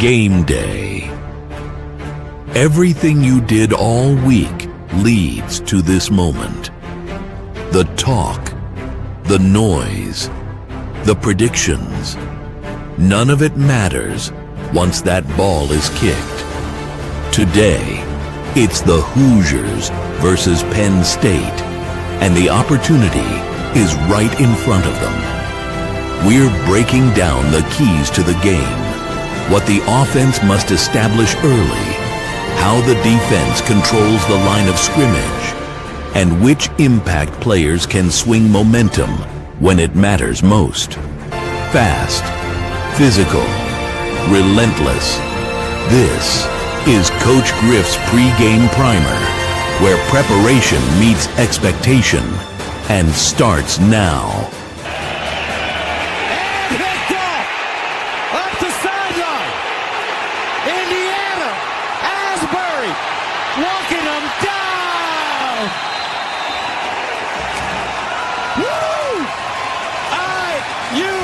Game day. Everything you did all week leads to this moment. The talk, the noise, the predictions. None of it matters once that ball is kicked. Today, it's the Hoosiers versus Penn State, and the opportunity is right in front of them. We're breaking down the keys to the game, what the offense must establish early, how the defense controls the line of scrimmage, and which impact players can swing momentum when it matters most. Fast, physical, relentless. This is Coach Griff's pregame primer, where preparation meets expectation and starts now. Walking them down. Woo! IU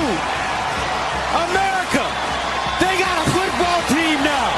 America. They got a football team now.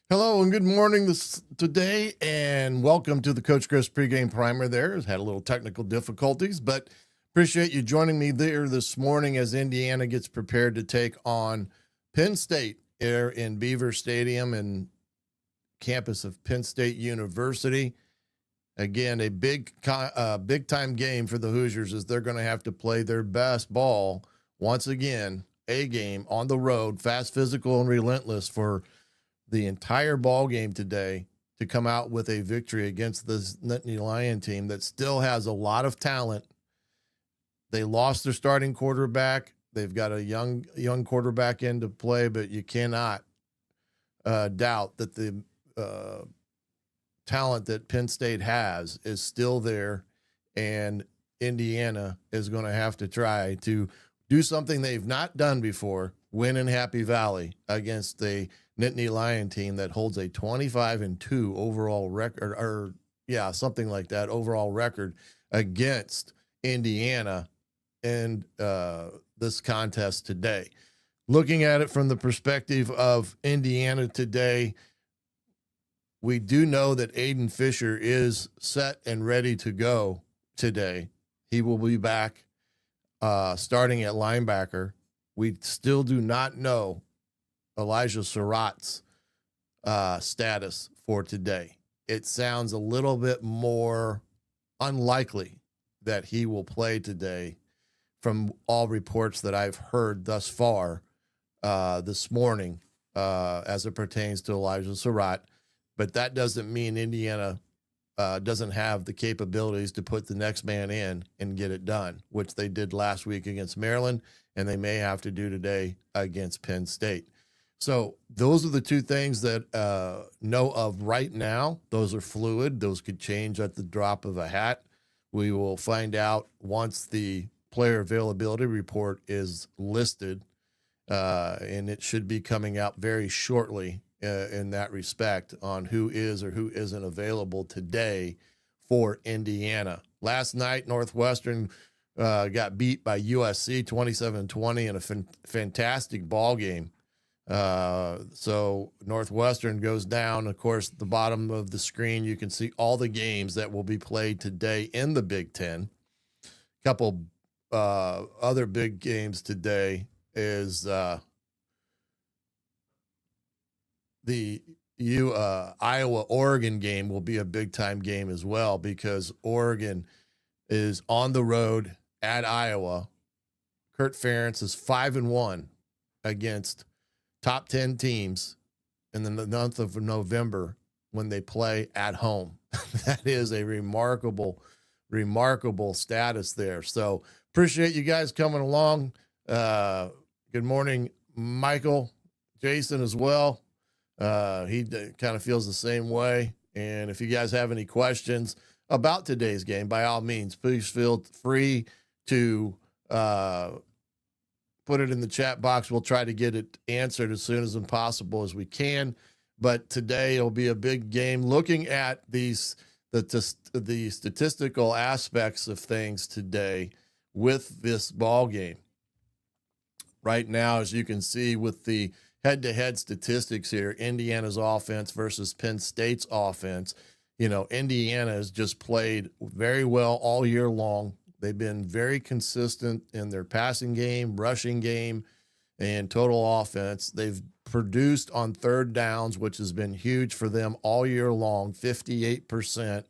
Hello and good morning today, and welcome to the Coach Griff's pregame primer. Had a little technical difficulties, but appreciate you joining me there this morning as Indiana gets prepared to take on Penn State here in Beaver Stadium and campus of Penn State University. Again, a big time game for the Hoosiers, as they're going to have to play their best ball once again. A game on the road, fast, physical, and relentless for the entire ball game today to come out with a victory against this Nittany Lion team that still has a lot of talent. They lost their starting quarterback. They've got a young quarterback into play, but you cannot doubt that the talent that Penn State has is still there, and Indiana is going to have to try to do something they've not done before, win in Happy Valley against the Nittany Lion team that holds a 25-2 overall record, something like that, overall record against Indiana in this contest today. Looking at it from the perspective of Indiana today, we do know that Aiden Fisher is set and ready to go today. He will be back starting at linebacker. We still do not know Elijah Surratt's status for today. It sounds a little bit more unlikely that he will play today from all reports that I've heard thus far this morning as it pertains to Elijah Surratt. But that doesn't mean Indiana doesn't have the capabilities to put the next man in and get it done, which they did last week against Maryland, and they may have to do today against Penn State. So those are the two things that know of right now. Those are fluid. Those could change at the drop of a hat. We will find out once the player availability report is listed, and it should be coming out very shortly in that respect on who is or who isn't available today for Indiana. Last night, Northwestern got beat by USC 27-20 in a fantastic ball game. So Northwestern goes down. Of course, the bottom of the screen, you can see all the games that will be played today in the Big Ten. A couple other big games today is the Iowa-Oregon game will be a big-time game as well, because Oregon is on the road at Iowa. Kurt Ferentz is 5-1 against top 10 teams in the month of November when they play at home. That is a remarkable remarkable status there. So appreciate you guys coming along. Good morning, Michael, Jason as well. He kind of feels the same way. And if you guys have any questions about today's game, by all means, please feel free to put it in the chat box. We'll try to get it answered as soon as possible as we can. But today it'll be a big game. Looking at the statistical aspects of things today with this ball game. Right now, as you can see with the head-to-head statistics here, Indiana's offense versus Penn State's offense. You know, Indiana has just played very well all year long. They've been very consistent in their passing game, rushing game, and total offense. They've produced on third downs, which has been huge for them all year long, 58%,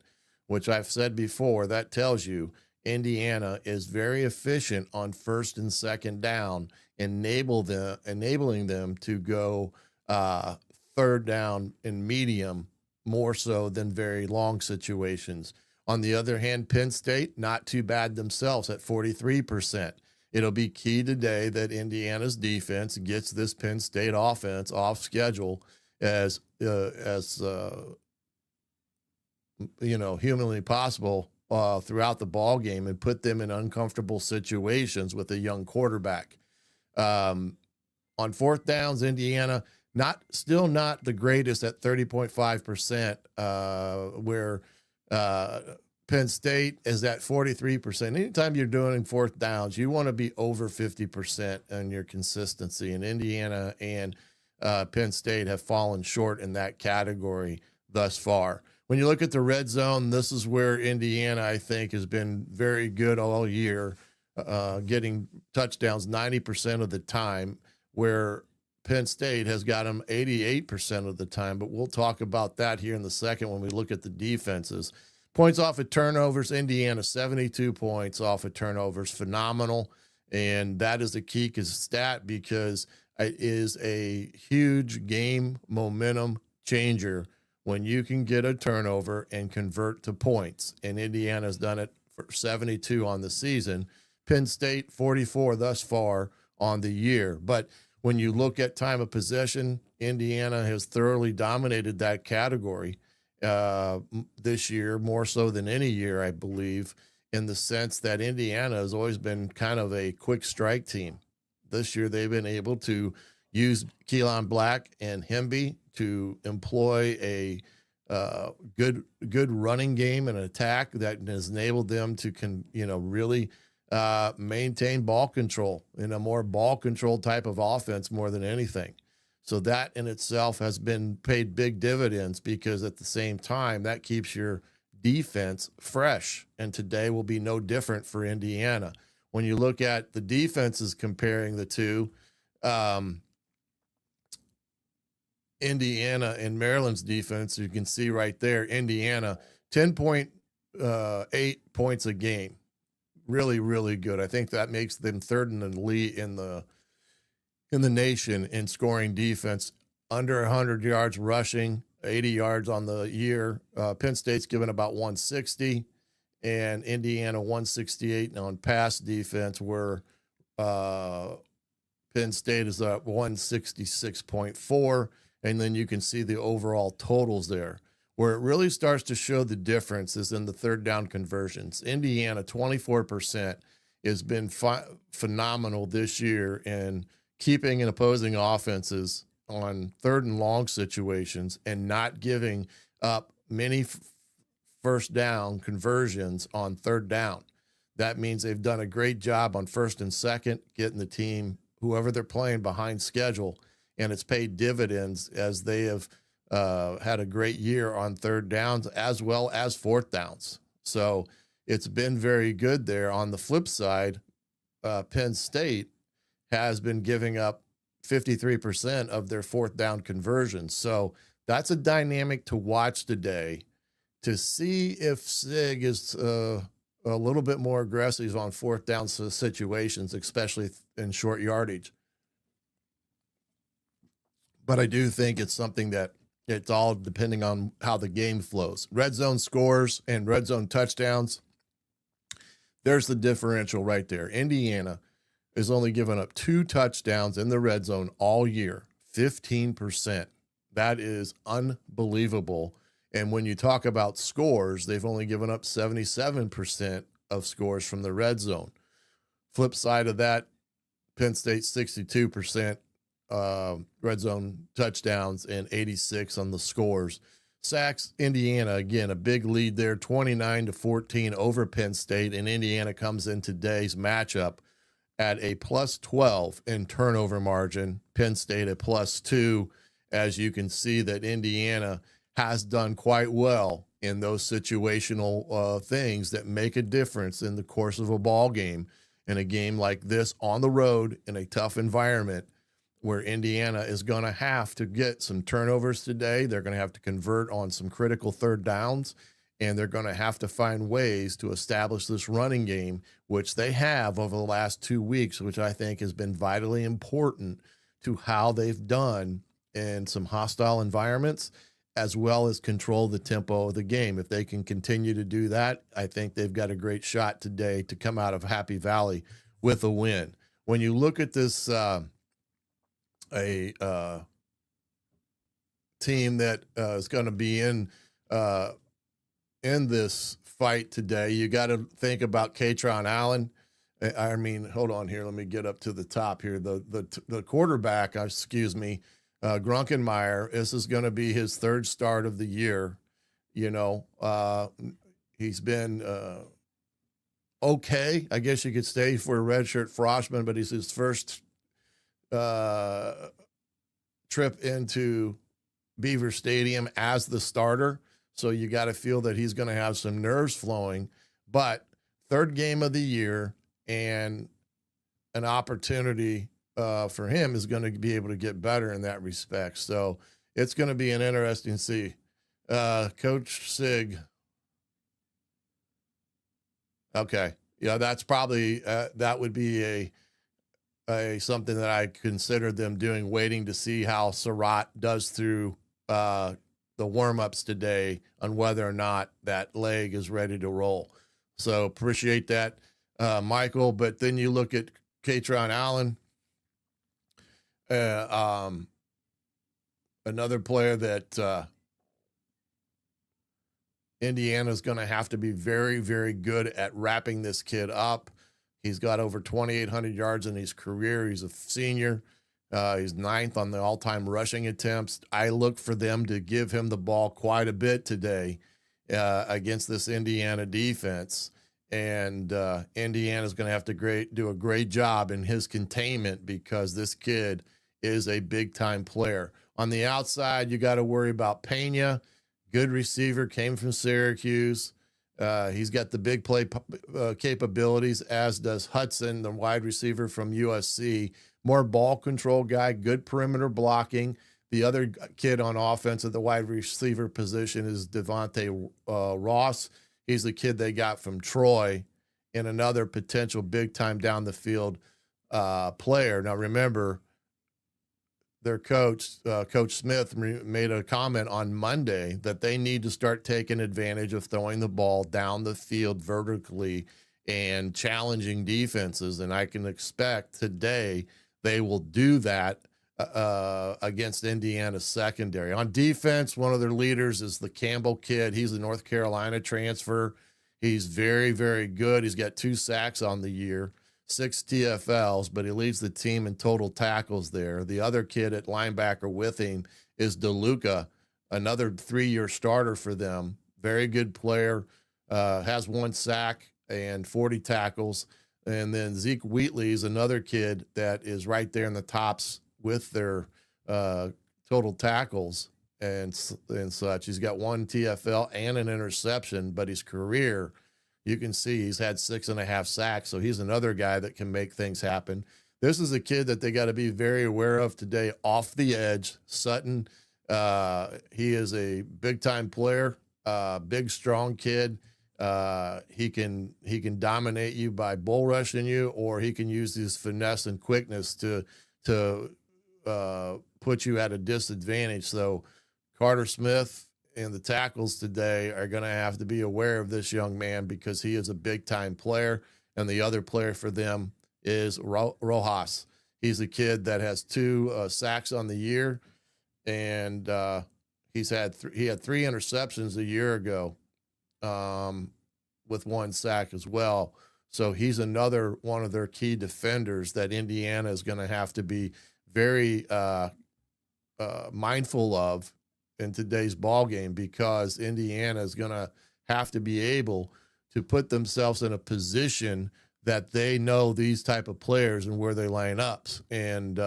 which I've said before. That tells you Indiana is very efficient on first and second down, enabling them to go third down and medium more so than very long situations. On the other hand, Penn State, not too bad themselves at 43%. It'll be key today that Indiana's defense gets this Penn State offense off schedule as humanly possible throughout the ball game and put them in uncomfortable situations with a young quarterback. On fourth downs, Indiana still not the greatest at 30.5%, where Penn State is at 43%. Anytime you're doing fourth downs, you want to be over 50% on your consistency. And Indiana and Penn State have fallen short in that category thus far. When you look at the red zone, this is where Indiana, I think, has been very good all year, getting touchdowns 90% of the time, where Penn State has got them 88% of the time. But we'll talk about that here in the second when we look at the defenses. Points off of turnovers, Indiana 72 points off of turnovers, phenomenal. And that is a key stat because it is a huge game momentum changer when you can get a turnover and convert to points. And Indiana's done it for 72 on the season. Penn State 44 thus far on the year. But when you look at time of possession, Indiana has thoroughly dominated that category this year, more so than any year, I believe, in the sense that Indiana has always been kind of a quick strike team. This year, they've been able to use Keelan Black and Hemby to employ a good running game and attack that has enabled them to really maintain ball control in a more ball control type of offense more than anything. So that in itself has been paid big dividends because at the same time that keeps your defense fresh. And today will be no different for Indiana. When you look at the defenses comparing the two, Indiana and Maryland's defense, you can see right there, Indiana 10.8 points a game. Really, really good. I think that makes them third in the lead in the nation in scoring defense, under 100 yards rushing, 80 yards on the year. Penn State's given about 160, and Indiana 168 on pass defense, where Penn State is at 166.4, and then you can see the overall totals there. Where it really starts to show the difference is in the third down conversions. Indiana, 24%, has been phenomenal this year in keeping and opposing offenses on third and long situations and not giving up many first down conversions on third down. That means they've done a great job on first and second, getting the team, whoever they're playing, behind schedule, and it's paid dividends as they have had a great year on third downs as well as fourth downs. So it's been very good there. On the flip side, Penn State has been giving up 53% of their fourth down conversions. So that's a dynamic to watch today to see if SIG is a little bit more aggressive on fourth down situations, especially in short yardage. But I do think it's something that it's all depending on how the game flows. Red zone scores and red zone touchdowns There's the differential right there. Indiana is only given up 2 touchdowns in the red zone all year, 15%. That is unbelievable. And when you talk about scores, they've only given up 77% of scores from the red zone. Flip side of that, Penn State 62% red zone touchdowns and 86 on the scores. Sacks, Indiana, again, a big lead there, 29-14 over Penn State, and Indiana comes in today's matchup at a plus 12 in turnover margin. Penn State at plus 2, as you can see that Indiana has done quite well in those situational things that make a difference in the course of a ball game. In a game like this on the road in a tough environment where Indiana is going to have to get some turnovers today. They're going to have to convert on some critical third downs, and they're going to have to find ways to establish this running game, which they have over the last 2 weeks, which I think has been vitally important to how they've done in some hostile environments, as well as control the tempo of the game. If they can continue to do that, I think they've got a great shot today to come out of Happy Valley with a win. When you look at this, team that is going to be in this fight today, you got to think about Katron Allen. I mean, hold on here. Let me get up to the top here. The quarterback, Grunkenmeyer, this is going to be his 3rd start of the year. You know, he's been okay. I guess you could say for a redshirt freshman, but he's his first trip into Beaver Stadium as the starter. So you got to feel that he's going to have some nerves flowing, but 3rd game of the year and an opportunity for him is going to be able to get better in that respect. So it's going to be an interesting see. Coach Sig. Okay. Yeah, that's probably, that would be a something that I considered them doing, waiting to see how Surratt does through the warm-ups today on whether or not that leg is ready to roll. So appreciate that, Michael. But then you look at Katron Allen, another player that Indiana's going to have to be very, very good at wrapping this kid up. He's got over 2,800 yards in his career. He's a senior. He's 9th on the all-time rushing attempts. I look for them to give him the ball quite a bit today against this Indiana defense. And Indiana's going to have to do a great job in his containment, because this kid is a big-time player. On the outside, you got to worry about Pena. Good receiver, came from Syracuse. He's got the big play capabilities, as does Hudson, the wide receiver from USC. More ball control guy, good perimeter blocking. The other kid on offense at the wide receiver position is Devontae Ross. He's the kid they got from Troy, and another potential big-time down the field player. Now, remember, their coach, Coach Smith, made a comment on Monday that they need to start taking advantage of throwing the ball down the field vertically and challenging defenses. And I can expect today they will do that against Indiana's secondary. On defense, one of their leaders is the Campbell kid. He's a North Carolina transfer. He's very, very good. He's got 2 sacks on the year, 6 TFLs, but he leads the team in total tackles there. The other kid at linebacker with him is DeLuca, another 3-year starter for them. Very good player, has 1 sack and 40 tackles. And then Zeke Wheatley is another kid that is right there in the tops with their total tackles and such. He's got 1 TFL and an interception, but his career, you can see he's had 6.5 sacks. So he's another guy that can make things happen. This is a kid that they got to be very aware of today off the edge. Sutton, he is a big time player, big, strong kid. He can dominate you by bull rushing you, or he can use his finesse and quickness to put you at a disadvantage. So Carter Smith and the tackles today are going to have to be aware of this young man because he is a big-time player, and the other player for them is Rojas. He's a kid that has 2 sacks on the year, and he had 3 interceptions a year ago with 1 sack as well. So he's another one of their key defenders that Indiana is going to have to be very mindful of in today's ball game, because Indiana is going to have to be able to put themselves in a position that they know these type of players and where they line up. And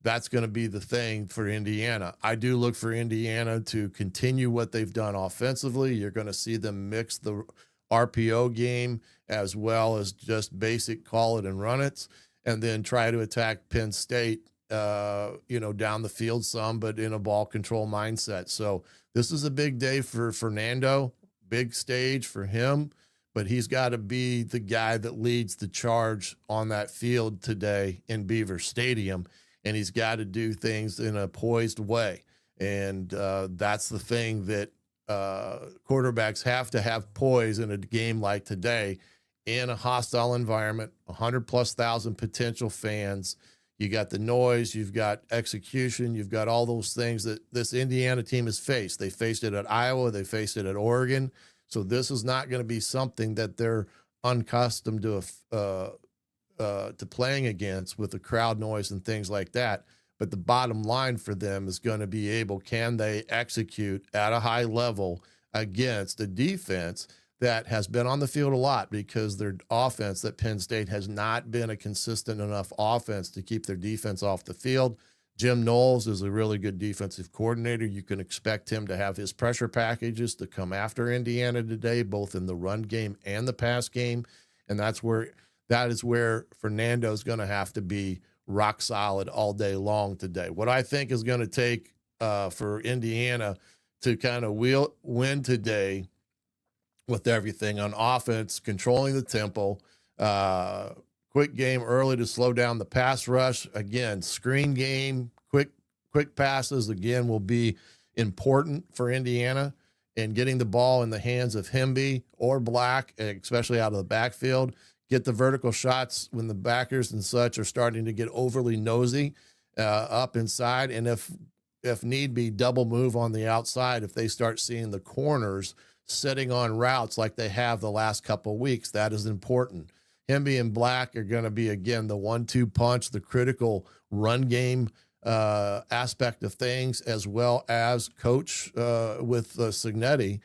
that's going to be the thing for Indiana. I do look for Indiana to continue what they've done offensively. You're going to see them mix the RPO game as well as just basic call it and run it, and then try to attack Penn State, down the field some, but in a ball control mindset. So this is a big day for Fernando, big stage for him, but he's got to be the guy that leads the charge on that field today in Beaver Stadium, and he's got to do things in a poised way. And that's the thing that quarterbacks have to have poise in a game like today in a hostile environment, 100,000+ potential fans. You got the noise, you've got execution, you've got all those things that this Indiana team has faced. They faced it at Iowa, they faced it at Oregon. So this is not going to be something that they're unaccustomed to playing against with the crowd noise and things like that. But the bottom line for them is going to be can they execute at a high level against a defense that has been on the field a lot, because their offense, that Penn State, has not been a consistent enough offense to keep their defense off the field. Jim Knowles is a really good defensive coordinator. You can expect him to have his pressure packages to come after Indiana today, both in the run game and the pass game. And that is where Fernando is going to have to be rock solid all day long today. What I think is going to take for Indiana to kind of win today with everything on offense, controlling the tempo, quick game early to slow down the pass rush. Again, screen game, quick passes, again, will be important for Indiana, and getting the ball in the hands of Hemby or Black, especially out of the backfield. Get the vertical shots when the backers and such are starting to get overly nosy up inside. And if need be, double move on the outside if they start seeing the corners sitting on routes like they have the last couple of weeks. That is important. Hemby and Black are going to be, again, the 1-2 punch, the critical run game aspect of things, as well as coach with Signetti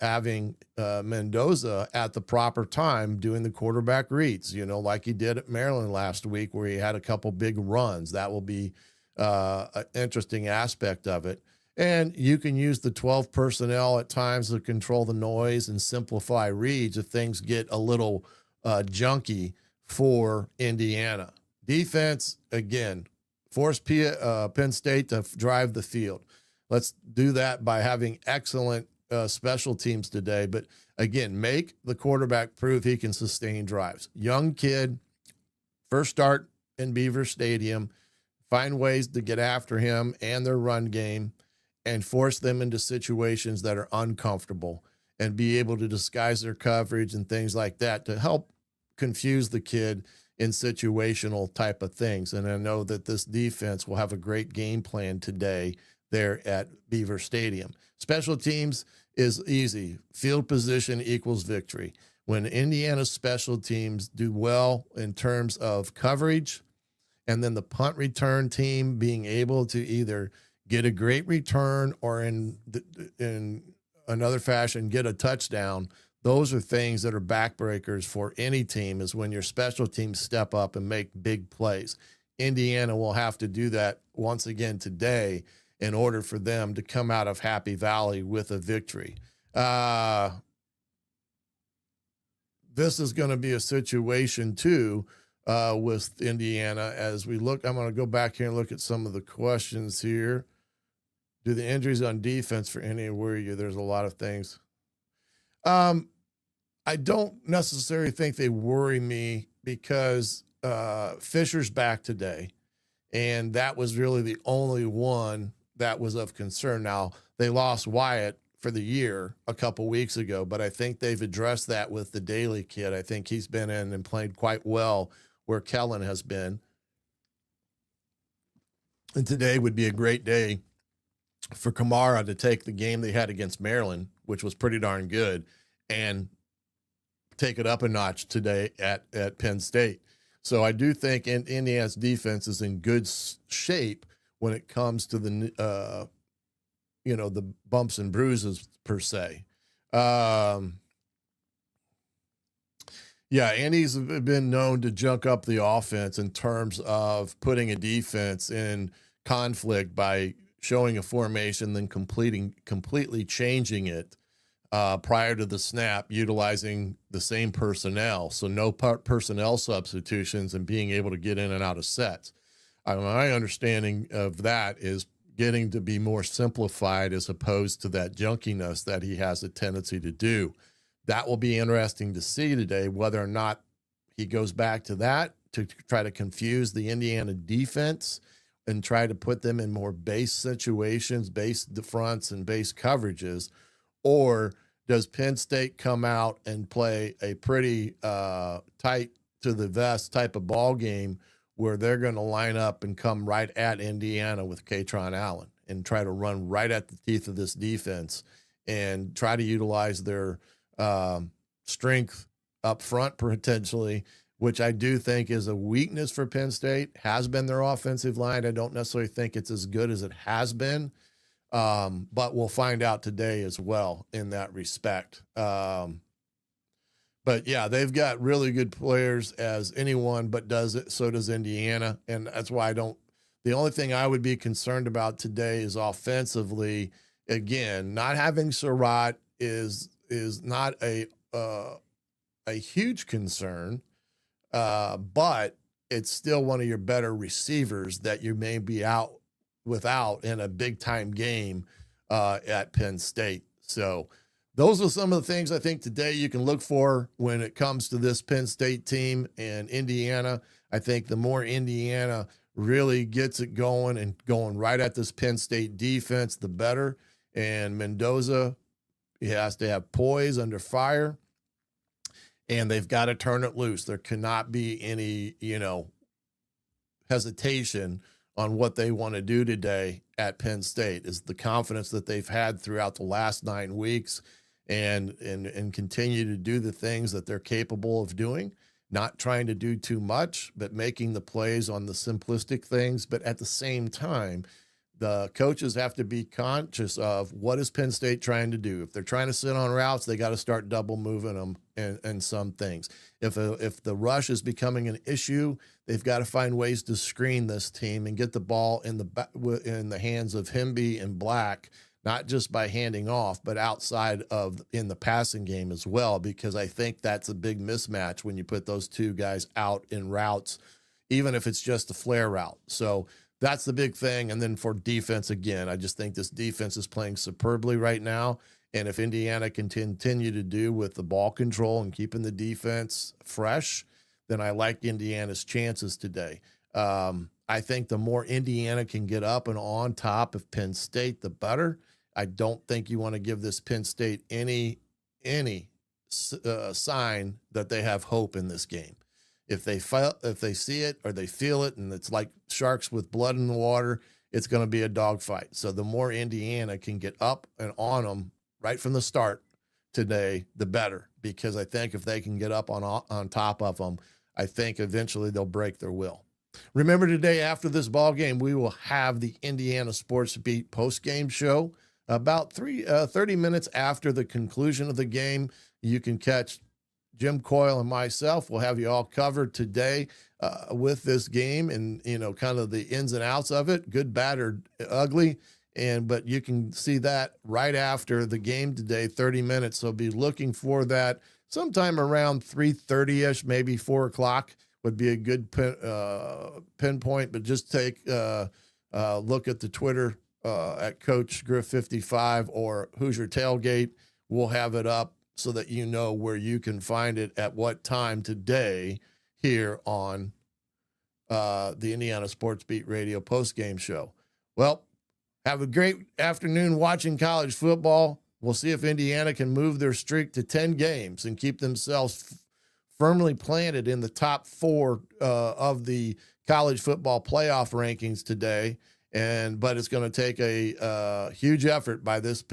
having Mendoza at the proper time doing the quarterback reads, like he did at Maryland last week, where he had a couple big runs. That will be an interesting aspect of it. And you can use the 12 personnel at times to control the noise and simplify reads if things get a little junky for Indiana. Defense, again, force Penn State to drive the field. Let's do that by having excellent special teams today. But again, make the quarterback prove he can sustain drives. Young kid, first start in Beaver Stadium, find ways to get after him and their run game, and force them into situations that are uncomfortable, and be able to disguise their coverage and things like that to help confuse the kid in situational type of things. And I know that this defense will have a great game plan today there at Beaver Stadium. Special teams is easy. Field position equals victory. When Indiana's special teams do well in terms of coverage, and then the punt return team being able to either get a great return or in another fashion get a touchdown, those are things that are backbreakers for any team, is when your special teams step up and make big plays. Indiana will have to do that once again today in order for them to come out of Happy Valley with a victory. This is going to be a situation too with Indiana as we look. I'm going to go back here and look at some of the questions here. Do the injuries on defense for Indiana worry you? There's a lot of things. I don't necessarily think they worry me, because Fisher's back today, and that was really the only one that was of concern. Now, they lost Wyatt for the year a couple weeks ago, but I think they've addressed that with the Daly kid. I think he's been in and played quite well where Kellen has been. And today would be a great day for Kamara to take the game they had against Maryland, which was pretty darn good, and take it up a notch today at Penn State. So I do think Indiana's defense is in good shape when it comes to the, the bumps and bruises per se. Andy's been known to junk up the offense in terms of putting a defense in conflict by showing a formation, then completely changing it prior to the snap, utilizing the same personnel. So no personnel substitutions and being able to get in and out of sets. My understanding of that is getting to be more simplified as opposed to that junkiness that he has a tendency to do. That will be interesting to see today, whether or not he goes back to that to try to confuse the Indiana defense and try to put them in more base situations, base fronts and base coverages, or does Penn State come out and play a pretty tight to the vest type of ball game where they're going to line up and come right at Indiana with Katron Allen and try to run right at the teeth of this defense and try to utilize their strength up front potentially, which I do think is a weakness for Penn State, has been their offensive line. I don't necessarily think it's as good as it has been, but we'll find out today as well in that respect. But yeah, they've got really good players as anyone, but so does Indiana. And that's why the only thing I would be concerned about today is offensively. Again, not having Surratt is not a huge concern. But it's still one of your better receivers that you may be out without in a big time game at Penn State. So those are some of the things I think today you can look for when it comes to this Penn State team and Indiana. I think the more Indiana really gets it going and going right at this Penn State defense, the better. And Mendoza, he has to have poise under fire. And they've got to turn it loose. There cannot be any, hesitation on what they want to do today at Penn State. Is the confidence that they've had throughout the last 9 weeks and continue to do the things that they're capable of doing, not trying to do too much, but making the plays on the simplistic things. But at the same time, the coaches have to be conscious of what is Penn State trying to do. If they're trying to sit on routes, they got to start double moving them and some things. If the rush is becoming an issue, they've got to find ways to screen this team and get the ball in the hands of Hemby and Black, not just by handing off, but outside in the passing game as well, because I think that's a big mismatch when you put those two guys out in routes, even if it's just a flare route. So that's the big thing. And then for defense, again, I just think this defense is playing superbly right now. And if Indiana can continue to do with the ball control and keeping the defense fresh, then I like Indiana's chances today. I think the more Indiana can get up and on top of Penn State, the better. I don't think you want to give this Penn State any sign that they have hope in this game. If they see it or they feel it, and it's like sharks with blood in the water, it's going to be a dogfight. So the more Indiana can get up and on them right from the start today, the better. Because I think if they can get up on top of them, I think eventually they'll break their will. Remember, today after this ball game, we will have the Indiana Sports Beat post-game show. About 30 minutes after the conclusion of the game, you can catch Jim Coyle and myself. We'll have you all covered today with this game and, kind of the ins and outs of it, good, bad, or ugly. But you can see that right after the game today, 30 minutes. So be looking for that sometime around 3:30-ish, maybe 4 o'clock would be a good pinpoint. But just take a look at the Twitter at Coach Griff 55 or Hoosier Tailgate. We'll have it up so that you know where you can find it at what time today here on the Indiana Sports Beat Radio postgame show. Well, Have a great afternoon watching college football. We'll see if Indiana can move their streak to 10 games and keep themselves firmly planted in the top 4 of the college football playoff rankings today. But it's going to take a huge effort by this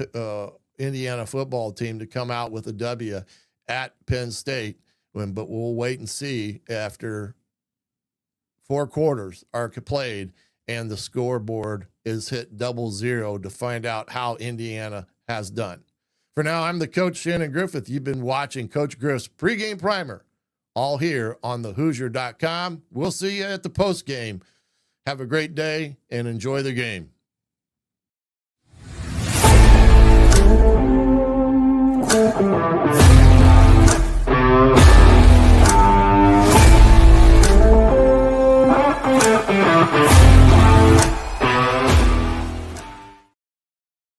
Indiana football team to come out with a W at Penn State. But we'll wait and see after 4 quarters are played and the scoreboard is hit 00 to find out how Indiana has done. For now, I'm the coach, Shannon Griffith. You've been watching Coach Griff's pregame primer, all here on the Hoosier.com. We'll see you at the postgame. Have a great day and enjoy the game.